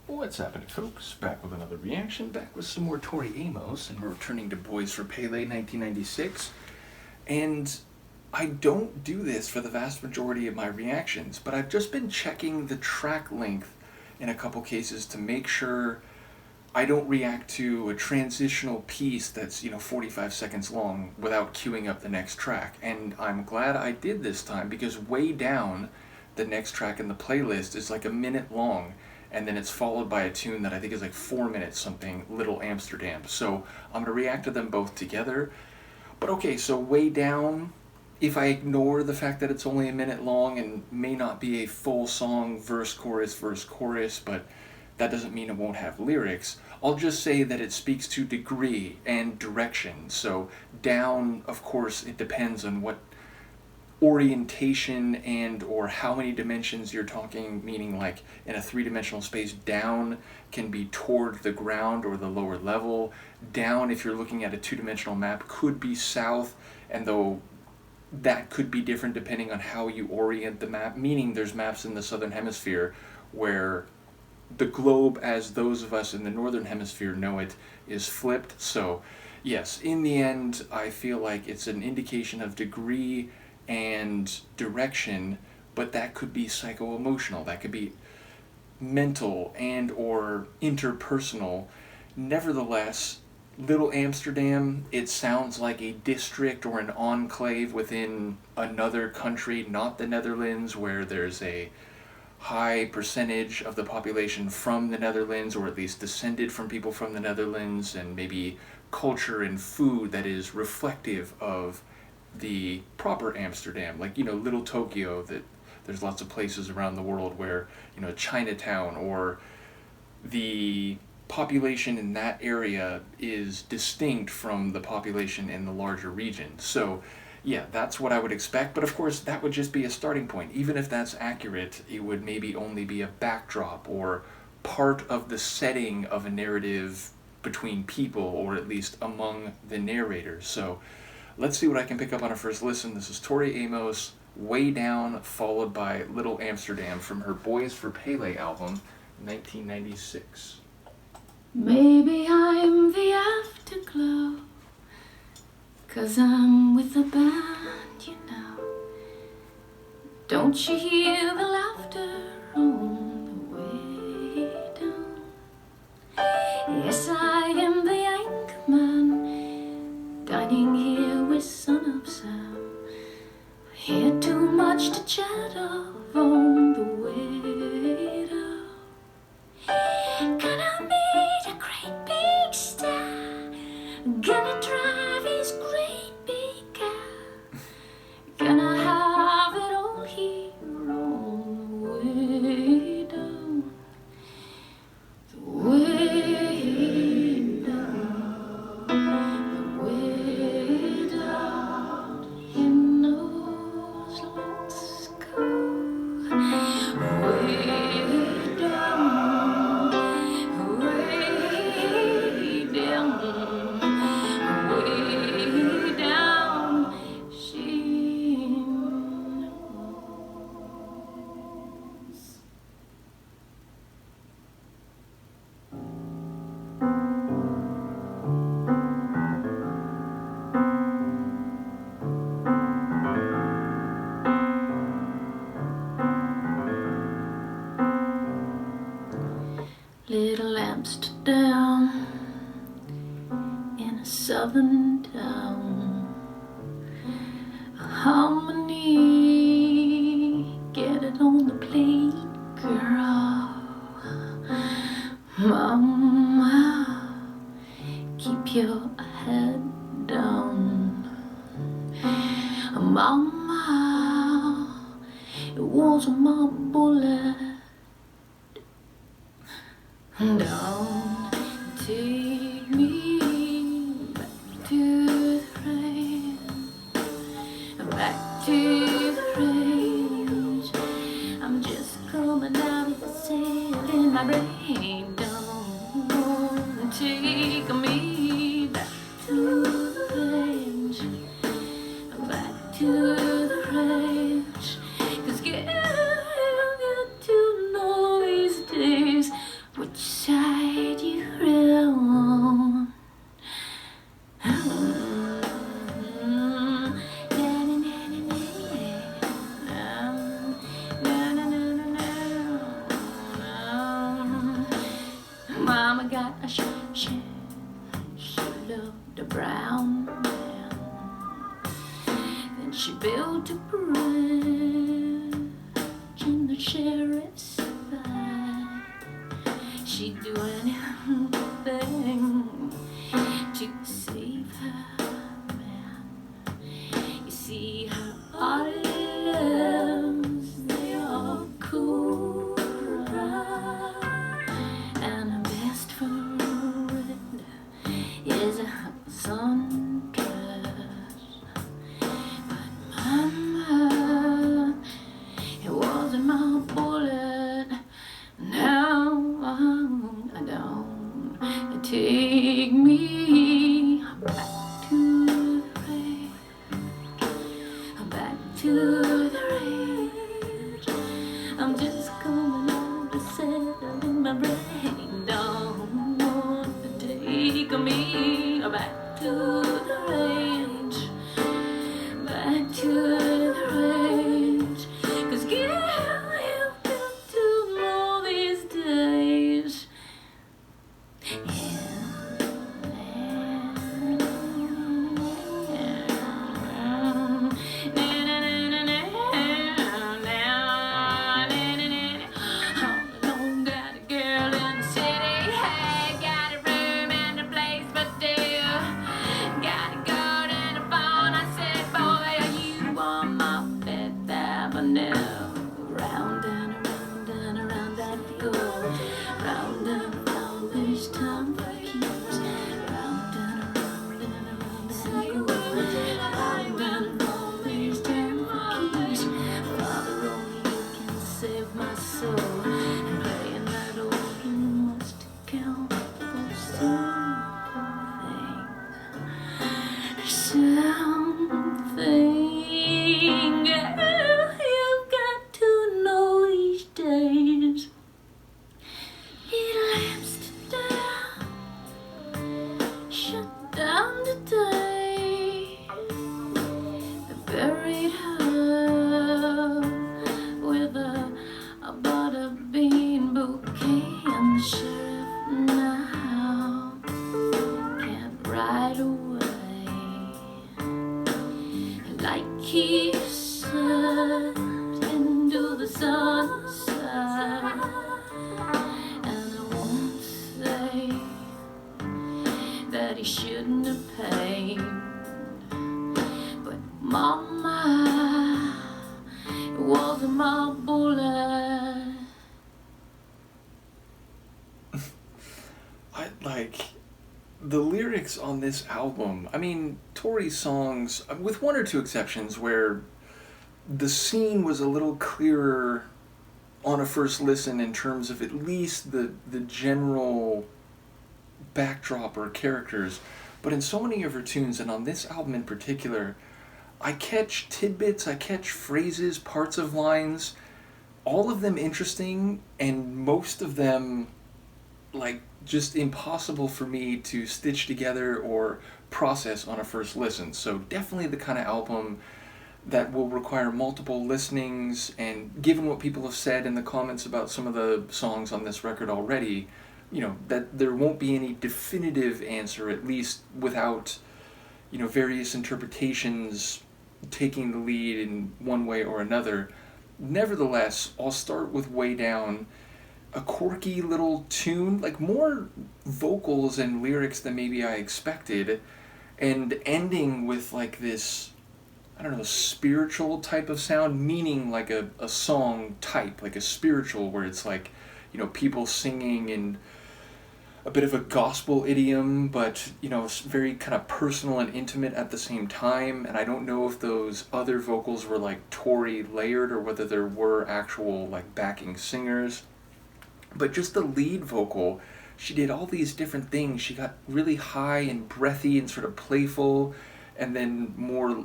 What's happening, folks? Back with another reaction, back with some more Tori Amos, and we're returning to Boys for Pele 1996. And I don't do this for the vast majority of my reactions, but I've just been checking the track length in a couple cases to make sure I don't react to a transitional piece that's, 45 seconds long without queuing up the next track. And I'm glad I did this time, because way down, the next track in the playlist is like a minute long, and then it's followed by a tune that I think is like 4 minutes something, Little Amsterdam. So I'm going to react to them both together. But okay, so way down, if I ignore the fact that it's only a minute long and may not be a full song, verse, chorus, but that doesn't mean it won't have lyrics, I'll just say that it speaks to degree and direction. So down, of course, it depends on what orientation and or how many dimensions you're talking, meaning like in a three-dimensional space, down can be toward the ground or the lower level. Down, if you're looking at a two-dimensional map, could be south, and though that could be different depending on how you orient the map, meaning there's maps in the southern hemisphere where the globe, as those of us in the northern hemisphere know it, is flipped. So yes, in the end, I feel like it's an indication of degree and direction, but that could be psycho-emotional, that could be mental and or interpersonal. Nevertheless, Little Amsterdam, it sounds like a district or an enclave within another country, not the Netherlands, where there's a high percentage of the population from the Netherlands, or at least descended from people from the Netherlands, and maybe culture and food that is reflective of the proper Amsterdam, like, Little Tokyo, that there's lots of places around the world where, Chinatown or the population in that area is distinct from the population in the larger region. So yeah, that's what I would expect, but of course that would just be a starting point. Even if that's accurate, it would maybe only be a backdrop or part of the setting of a narrative between people, or at least among the narrators. So let's see what I can pick up on a first listen. This is Tori Amos, Way Down, followed by Little Amsterdam from her Boys for Pele album, 1996. Maybe I'm the afterglow, 'cause I'm with the band, Don't you hear the laughter on the way down? Yes, I am the anchorman, dining here with Son of Sam. Hear too much to chat of on the way down. Gonna meet a great big star, gonna drive his great big car, gonna have it all here on the way down. The way down, the way down, he knows, let's go. Way down, way down, way down, she knows. Little Amsterdam, in a southern town, harmony, get it on the plate, girl. Mama, keep your head down. Mama, it wasn't my bullet. Don't take me back to the rain, back to the range. I'm just coming out of the sail in my brain. Don't take me back to the range, back to the range. 'Cause girl, you got to know these days what that she loved a brown man. Then she built a bridge in the sheriff's side. She'd do anything to save her man. You see, her olives, they are cool, and her best friend is a sundress. But mama, it wasn't my bullet. Now I don't take me back to the rage, back to the rage. I'm just coming out to settle in my brain. Don't want to take me back to the rage, back to the rage. 'Cause girl, you've got to know these days. Round and around and around I go. Round and around, there's time for keeps. Round and around and around I go. Round and around, there's time for keeps. Father, only you can save my soul. And praying that organ must count for something. Something. You've got to know these days. Little Amsterdam shut down today. They buried her with a butter bean bouquet, and the sheriff now can't ride away like he said into the sunset. And I won't say that he shouldn't have paid, but mama, it wasn't my bullet. I like the lyrics on this album. I mean, Tori's songs, with one or two exceptions where the scene was a little clearer on a first listen in terms of at least the general backdrop or characters, but in so many of her tunes, and on this album in particular, I catch tidbits, I catch phrases, parts of lines, all of them interesting, and most of them like just impossible for me to stitch together or process on a first listen. So definitely the kind of album that will require multiple listenings, and given what people have said in the comments about some of the songs on this record already, you know, that there won't be any definitive answer, at least without, you know, various interpretations taking the lead in one way or another. Nevertheless, I'll start with Way Down, a quirky little tune, like more vocals and lyrics than maybe I expected, and ending with like this, I don't know, spiritual type of sound, meaning like a song type, like a spiritual, where it's like, you know, people singing in a bit of a gospel idiom, but, you know, it's very kind of personal and intimate at the same time. And I don't know if those other vocals were like Tori layered or whether there were actual like backing singers. But just the lead vocal, she did all these different things. She got really high and breathy and sort of playful, and then more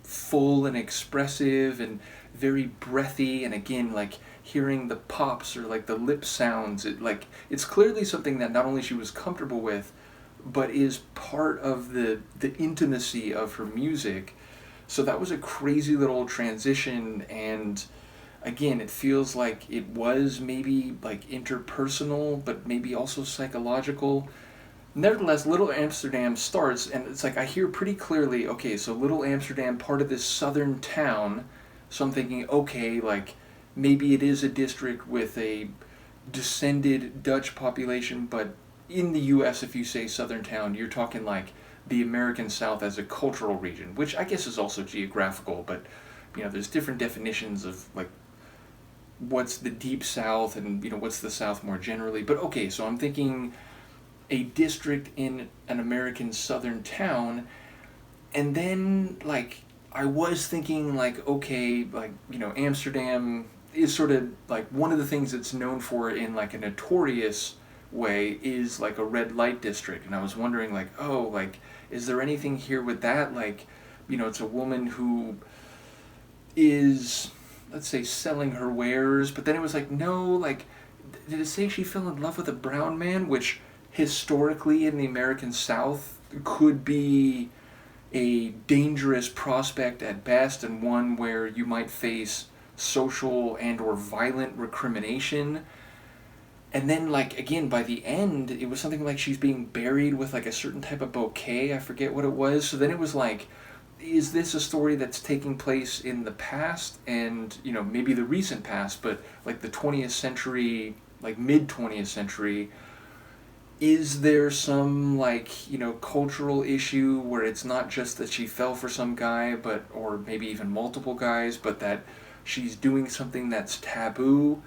full and expressive and very breathy, and again, like hearing the pops or like the lip sounds, it's clearly something that not only she was comfortable with, but is part of the intimacy of her music. So that was a crazy little transition, and again, it feels like it was maybe like interpersonal, but maybe also psychological. Nevertheless, Little Amsterdam starts, and it's like I hear pretty clearly, okay, so Little Amsterdam, part of this southern town. So I'm thinking, okay, like maybe it is a district with a descended Dutch population, but in the U.S., if you say southern town, you're talking like the American South as a cultural region, which I guess is also geographical, but there's different definitions of like what's the deep South and what's the South more generally. But okay, so I'm thinking a district in an American southern town, and then like I was thinking like okay, like Amsterdam is sort of like one of the things it's known for in like a notorious way is like a red light district, and I was wondering like, oh, like is there anything here with that, like it's a woman who is, let's say, selling her wares, but then it was like, no, like did it say she fell in love with a brown man, which historically in the American South could be a dangerous prospect at best, and one where you might face social and or violent recrimination. And then like again by the end it was something like she's being buried with like a certain type of bouquet, I forget what it was. So then it was like, is this a story that's taking place in the past, and maybe the recent past, but like the 20th century, like mid 20th century? Is there some like cultural issue where it's not just that she fell for some guy, but or maybe even multiple guys, but that she's doing something that's taboo?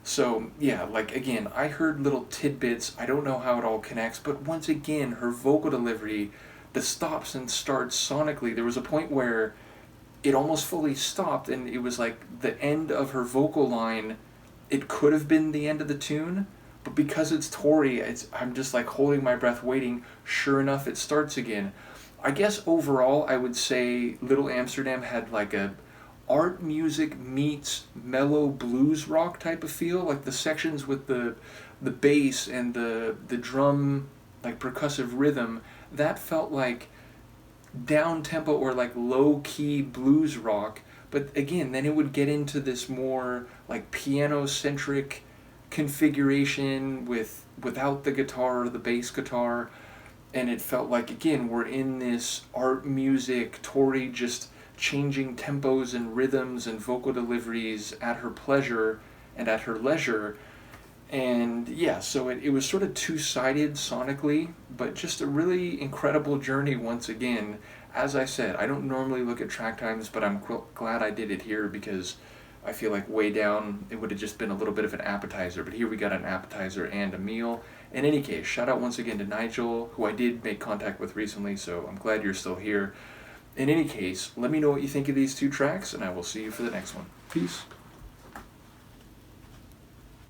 So yeah, like again, I heard little tidbits. I don't know how it all connects, but once again, her vocal delivery, the stops and starts sonically. There was a point where it almost fully stopped, and it was like the end of her vocal line. It could have been the end of the tune, but because it's Tori, I'm just like holding my breath, waiting. Sure enough, it starts again. I guess overall, I would say Little Amsterdam had like a art music meets mellow blues rock type of feel. Like the sections with the bass and the drum, like percussive rhythm, that felt like down tempo or like low key blues rock. But again, then it would get into this more like piano centric configuration without the guitar or the bass guitar, and it felt like again we're in this art music, Tori just changing tempos and rhythms and vocal deliveries at her pleasure and at her leisure. And yeah, so it was sort of two-sided sonically, but just a really incredible journey once again. As I said, I don't normally look at track times, but I'm glad I did it here because I feel like way down it would have just been a little bit of an appetizer, but here we got an appetizer and a meal. In any case, shout out once again to Nigel, who I did make contact with recently, so I'm glad you're still here. In any case, let me know what you think of these two tracks, and I will see you for the next one. Peace.